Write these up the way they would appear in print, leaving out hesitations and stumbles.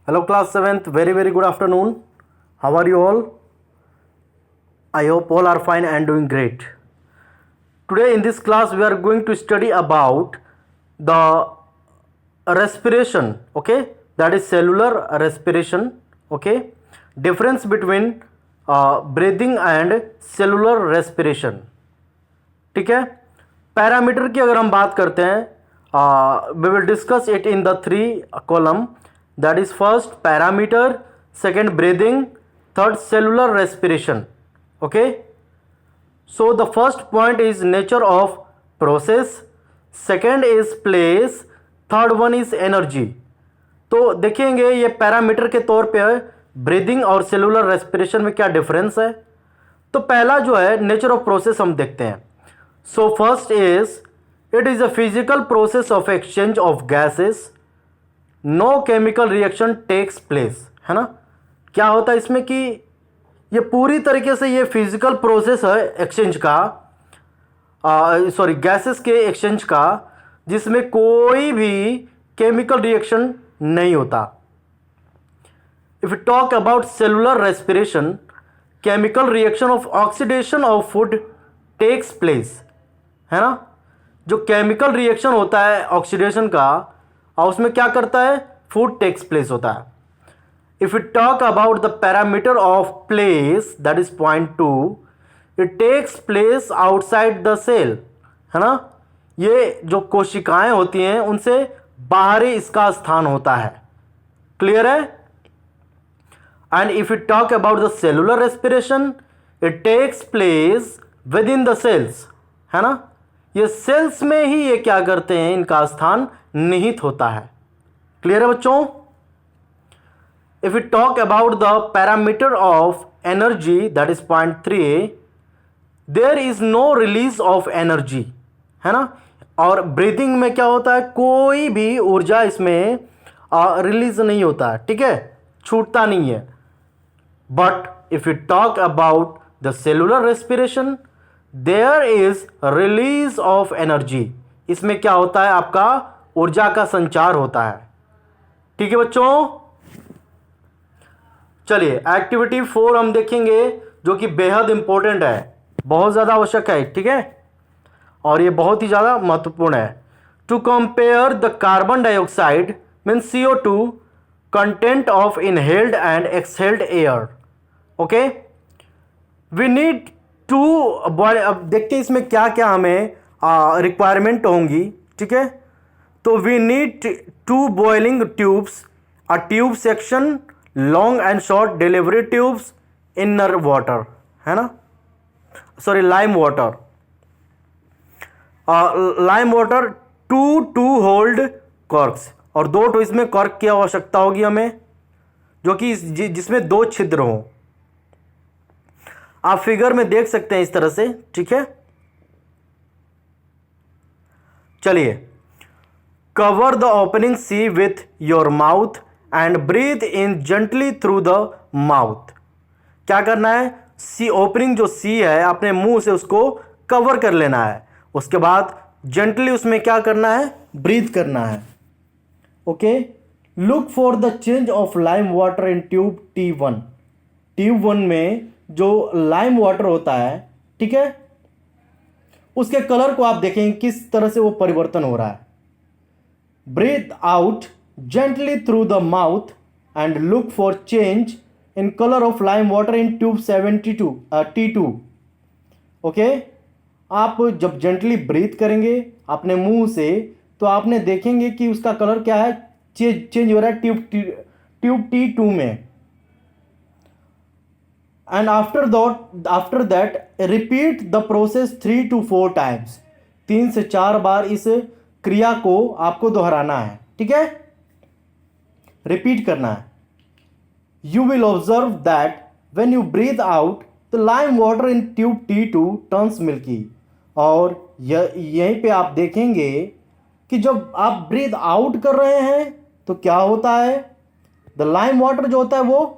Hello class 7th, very good afternoon. How are you all? I hope all are fine and doing great. Today in this class we are going to study about the respiration, okay? That is cellular respiration, okay? Difference between breathing and cellular respiration. ठीक है, parameter की अगर हम बात करते हैं we will discuss it in the 3 column. That is first parameter, second breathing, third cellular respiration. Okay, so the first point is nature of process, second is place, third one is energy. तो देखेंगे ये parameter के तौर पे breathing और cellular respiration में क्या difference है. तो पहला जो है नेचर ऑफ प्रोसेस हम देखते हैं. So first is it is a physical process of exchange of gases. No chemical reaction takes place. है ना, क्या होता है इसमें कि ये पूरी तरीके से ये फिजिकल प्रोसेस है एक्सचेंज का, गैसेस के एक्सचेंज का, जिसमें कोई भी केमिकल रिएक्शन नहीं होता. If you talk about cellular respiration, chemical reaction of oxidation of food takes place. है ना, जो केमिकल रिएक्शन होता है ऑक्सीडेशन का, और उसमें क्या करता है, फूड टेक्स प्लेस होता है. If you talk about the parameter of place, that is point 2, it takes place outside the cell. है ना, ये जो कोशिकाएं होती हैं उनसे बाहरी इसका स्थान होता है. क्लियर है. And if you talk about the cellular respiration, it takes place within the cells. है ना, ये सेल्स में ही ये क्या करते हैं, इनका स्थान निहित होता है. क्लियर है बच्चों. If you talk about the parameter of energy, that is point 3, there is no release of energy. है ना, और ब्रीदिंग में क्या होता है, कोई भी ऊर्जा इसमें रिलीज नहीं होता है. ठीक है, छूटता नहीं है. But if you talk about the cellular respiration, there is release of energy. इसमें क्या होता है, आपका ऊर्जा का संचार होता है. ठीक है बच्चों. चलिए एक्टिविटी 4 हम देखेंगे, जो कि बेहद इंपॉर्टेंट है, बहुत ज़्यादा आवश्यक है. ठीक है, और ये बहुत ही ज़्यादा महत्वपूर्ण है. To compare the carbon dioxide mean CO2 content of inhaled and exhaled air. Okay, we need to boy. अब देखते हैं इसमें क्या क्या हमें रिक्वायरमेंट होंगी. ठीक है, तो we need 2 boiling tubes, a tube section, long and short delivery tubes, inner water. है ना, sorry lime water, lime water, 2 hold corks, और 2 इसमें कॉर्क की आवश्यकता होगी हमें, जो कि जिसमें 2 छिद्र हों. आप फिगर में देख सकते हैं इस तरह से. ठीक है, चलिए. Cover the opening C with your mouth and breathe in gently through the mouth. क्या करना है, सी ओपनिंग जो सी है अपने मुंह से उसको कवर कर लेना है. उसके बाद जेंटली उसमें क्या करना है, ब्रीथ करना है. Okay, look for the change of lime water in tube T1. Tube 1 में जो लाइम वाटर होता है, ठीक है, उसके कलर को आप देखेंगे किस तरह से वो परिवर्तन हो रहा है. Breathe out gently through the mouth and look for change in colour of lime water in tube 72 T2. Okay, आप जब जेंटली ब्रीथ करेंगे अपने मुंह से, तो आपने देखेंगे कि उसका कलर क्या है, चेंज हो रहा है ट्यूब T2 में. And after that repeat the process 3 to 4 times. 3 से 4 बार इस क्रिया को आपको दोहराना है. ठीक है, रिपीट करना है. You will observe that when you breathe out the lime water in tube T2 turns milky. और यहीं पे आप देखेंगे कि जब आप ब्रीथ आउट कर रहे हैं तो क्या होता है, द लाइम वाटर जो होता है वो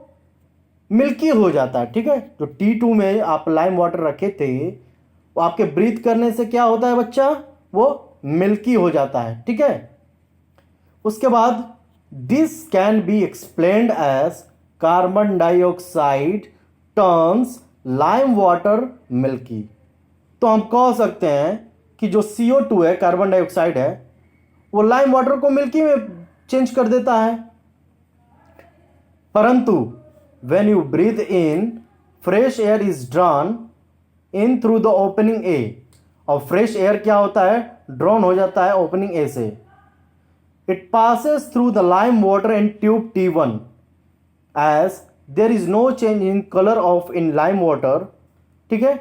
मिल्की हो जाता है. ठीक है, जो T2 में आप लाइम वाटर रखे थे, वो आपके ब्रीथ करने से क्या होता है बच्चा, वो मिल्की हो जाता है. ठीक है, उसके बाद this can be explained as carbon dioxide turns lime water milky. तो हम कह सकते हैं कि जो CO2 है, कार्बन डाइऑक्साइड है, वो लाइम वाटर को मिल्की में चेंज कर देता है। परंतु when you breathe in, fresh air is drawn in through the opening A. और फ्रेश एयर क्या होता है, ड्रॉन हो जाता है ओपनिंग ए से। It passes through the lime water in tube T1 as there is no change in colour of in lime water. ठीक है,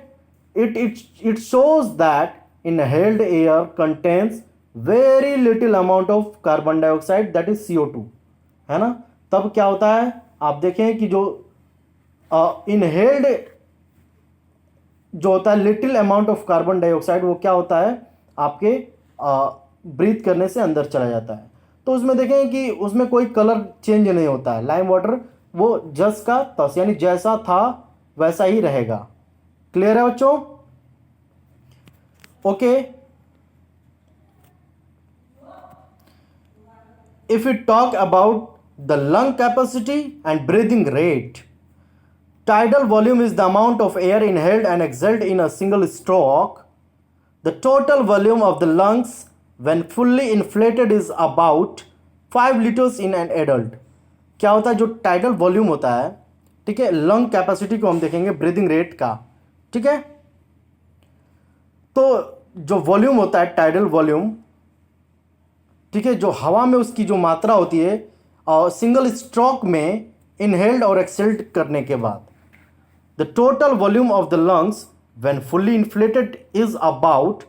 it shows that inhaled air contains very little amount of carbon dioxide, that is CO2, है ना। तब क्या होता है, आप देखें कि जो इनहेल्ड जो होता है little amount of carbon dioxide, वो क्या होता है, आपके ब्रीथ करने से अंदर चला जाता है। तो उसमें देखें कि उसमें कोई कलर चेंज नहीं होता है। लाइम वाटर वो जस का तस, यानी जैसा था वैसा ही रहेगा। क्लियर है बच्चों? Okay, if we talk about the lung capacity and breathing rate, tidal volume is the amount of air inhaled and exhaled in a single stroke. The total volume of the lungs when fully inflated is about 5 liters in an adult. क्या होता है, जो tidal volume होता है, ठीक है, lung capacity को हम देखेंगे ब्रीदिंग रेट का। ठीक है, तो जो वॉल्यूम होता है टाइडल वॉल्यूम, ठीक है, जो हवा में उसकी जो मात्रा होती है और सिंगल स्ट्रोक में इनहेल्ड और एक्सहेल्ड करने के बाद, the total volume of the lungs when fully inflated is about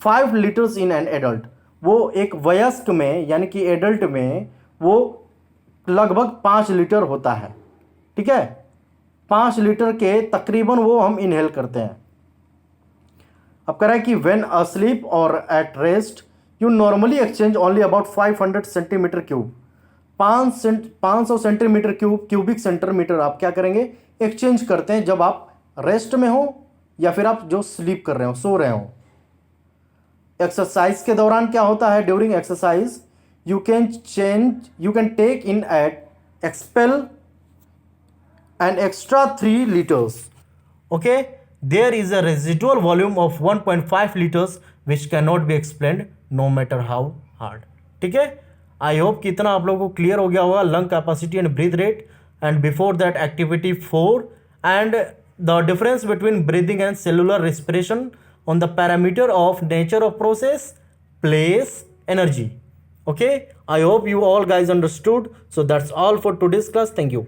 5 litres in an adult. वो एक वयस्क में यानी कि एडल्ट में वो लगभग 5 लीटर होता है। ठीक है, 5 लीटर के तकरीबन वो हम इनहेल करते हैं। अब कह रहा है कि व्हेन अस्लीप और at rest you normally exchange only about 500 centimetre cube. 500 centimetre cubic centimetre आप क्या करेंगे, एक्सचेंज करते हैं जब आप रेस्ट में हो या फिर आप जो स्लीप कर रहे हो, सो रहे हो। एक्सरसाइज के दौरान क्या होता है, during exercise you can take in at expel an extra 3 liters. Okay, there is a residual volume of 1.5 liters which cannot be explained no matter how hard. ठीक है, आई होप कि इतना आप लोगों को क्लियर हो गया होगा, lung capacity and breath rate, and before that activity 4 and the difference between breathing and cellular respiration on the parameter of nature of process, place, energy. Okay, I hope you all guys understood. So that's all for today's class. Thank you.